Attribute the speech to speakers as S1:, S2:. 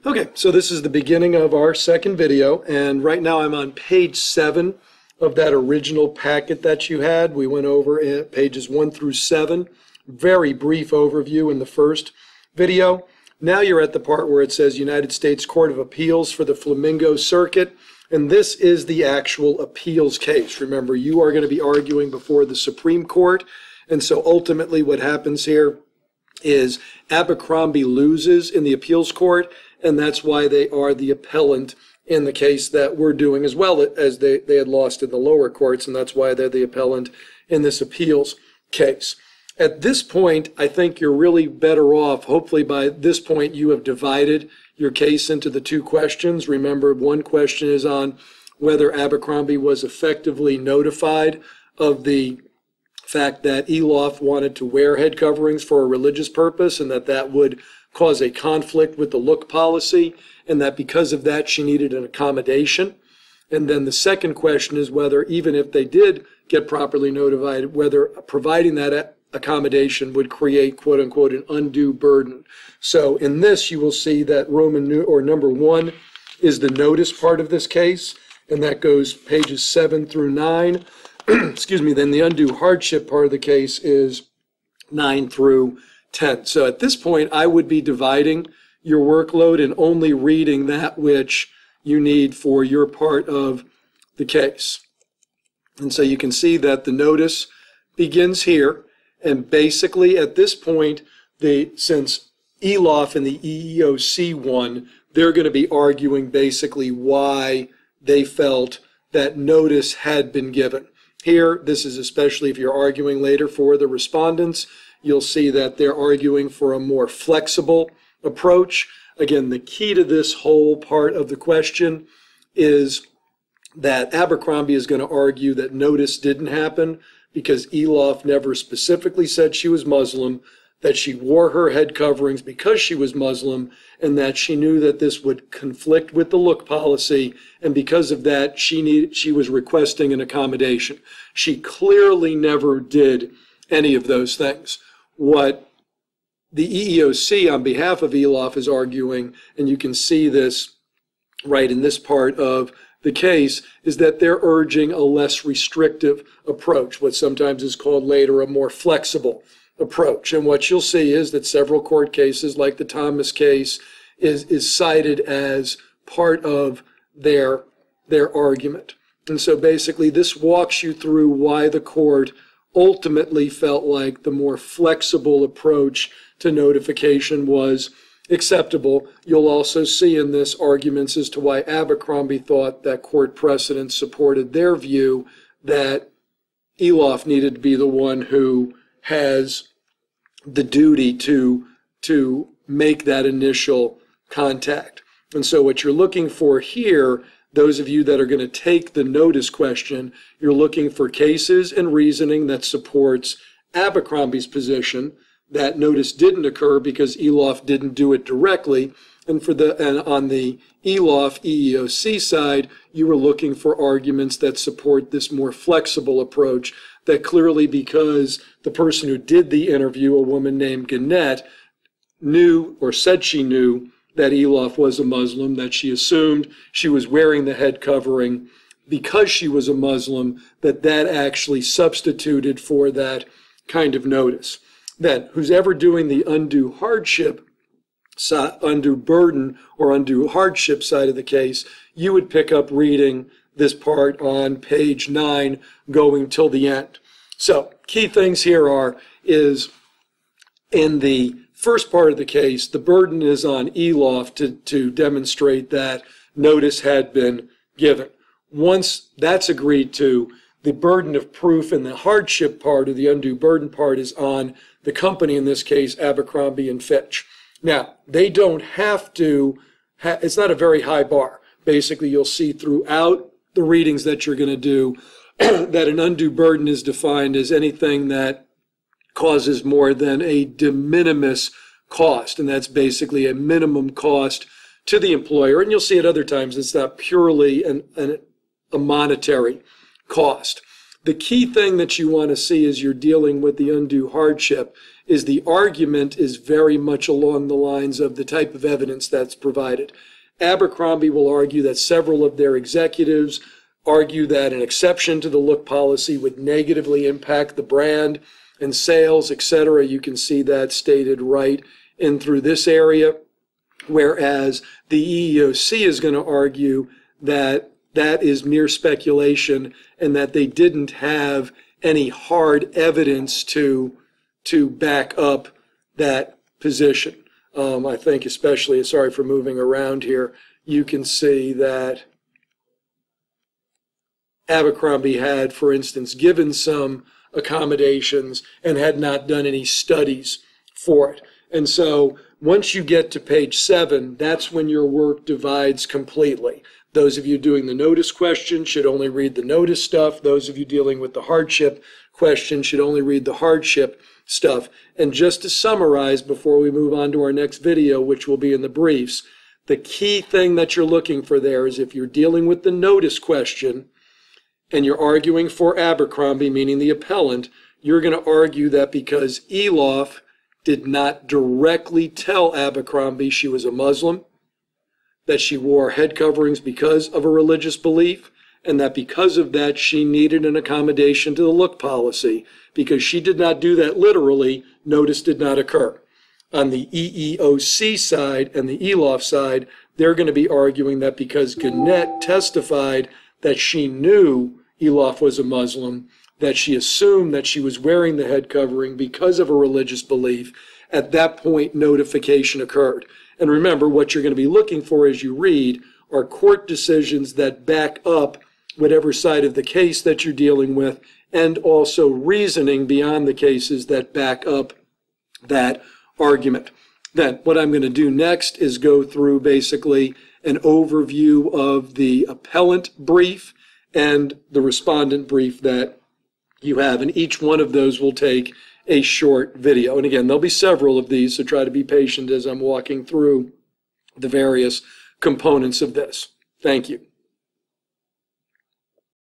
S1: Okay, so this is the beginning of our second video, and right now I'm on page 7 of that original packet that you had. We went over pages 1 through 7. Very brief overview in the first video. Now you're at the part where it says United States Court of Appeals for the Flamingo Circuit, and this is the actual appeals case. Remember, you are going to be arguing before the Supreme Court, and so ultimately what happens here is Abercrombie loses in the appeals court, and that's why they are the appellant in the case that we're doing, as well as they had lost in the lower courts, and that's why they're the appellant in this appeals case. At this point, I think you're really better off. Hopefully by this point you have divided your case into the two questions. Remember, one question is on whether Abercrombie was effectively notified of the fact that Eloff wanted to wear head coverings for a religious purpose, and that would cause a conflict with the look policy, and that because of that she needed an accommodation. And then the second question is whether, even if they did get properly notified, whether providing that accommodation would create, quote unquote, an undue burden. So in this you will see that number 1 is the notice part of this case, and that goes pages 7 through 9. Excuse me, then the undue hardship part of the case is 9 through 10. So at this point, I would be dividing your workload and only reading that which you need for your part of the case. And so you can see that the notice begins here, and basically at this point, since Eloff and the EEOC won, they're going to be arguing basically why they felt that notice had been given. Here, this is especially if you're arguing later for the respondents, you'll see that they're arguing for a more flexible approach. Again, the key to this whole part of the question is that Abercrombie is going to argue that notice didn't happen because Eloff never specifically said she was Muslim, that she wore her head coverings because she was Muslim, and that she knew that this would conflict with the look policy, and because of that she was requesting an accommodation. She clearly never did any of those things. What the EEOC on behalf of Eloff is arguing, and you can see this right in this part of the case, is that they're urging a less restrictive approach, what sometimes is called later a more flexible approach. And what you'll see is that several court cases, like the Thomas case, is cited as part of their argument. And so basically this walks you through why the court ultimately felt like the more flexible approach to notification was acceptable. You'll also see in this arguments as to why Abercrombie thought that court precedent supported their view that Eloff needed to be the one who has the duty to make that initial contact. And so what you're looking for here, those of you that are going to take the notice question, you're looking for cases and reasoning that supports Abercrombie's position that notice didn't occur because Eloff didn't do it directly. And on the Eloff EEOC side, you were looking for arguments that support this more flexible approach, that clearly because the person who did the interview, a woman named Gannett, knew or said she knew that Eloff was a Muslim, that she assumed she was wearing the head covering because she was a Muslim, that actually substituted for that kind of notice. Then, who's ever doing the undue hardship, undue burden, or undue hardship side of the case, you would pick up reading this part on page 9 going till the end. So key things here is in the first part of the case, the burden is on Eloff to demonstrate that notice had been given. Once that's agreed to, the burden of proof in the hardship part, or the undue burden part, is on the company, in this case Abercrombie and Fitch. Now, they don't have to, it's not a very high bar. Basically, you'll see throughout the readings that you're going to do that an undue burden is defined as anything that causes more than a de minimis cost, and that's basically a minimum cost to the employer. And you'll see at other times it's not purely a monetary cost. The key thing that you want to see as you're dealing with the undue hardship is the argument is very much along the lines of the type of evidence that's provided. Abercrombie will argue that several of their executives argue that an exception to the look policy would negatively impact the brand and sales, etc. You can see that stated right in through this area, whereas the EEOC is going to argue that that is mere speculation and that they didn't have any hard evidence to back up that position. I think especially, sorry for moving around here, you can see that Abercrombie had, for instance, given some accommodations and had not done any studies for it. And so once you get to page 7, that's when your work divides completely. Those of you doing the notice question should only read the notice stuff. Those of you dealing with the hardship question should only read the hardship stuff. And just to summarize before we move on to our next video, which will be in the briefs, the key thing that you're looking for there is if you're dealing with the notice question and you're arguing for Abercrombie, meaning the appellant, you're going to argue that because Eloff did not directly tell Abercrombie she was a Muslim, that she wore head coverings because of a religious belief, and that because of that she needed an accommodation to the look policy. Because she did not do that literally, notice did not occur. On the EEOC side and the Eloff side, they're going to be arguing that because Gannett testified that she knew Eloff was a Muslim, that she assumed that she was wearing the head covering because of a religious belief, at that point notification occurred. And remember, what you're going to be looking for as you read are court decisions that back up whatever side of the case that you're dealing with, and also reasoning beyond the cases that back up that argument. Then what I'm going to do next is go through basically an overview of the appellant brief and the respondent brief that you have, and each one of those will take a short video. And again, there'll be several of these, so try to be patient as I'm walking through the various components of this. Thank you.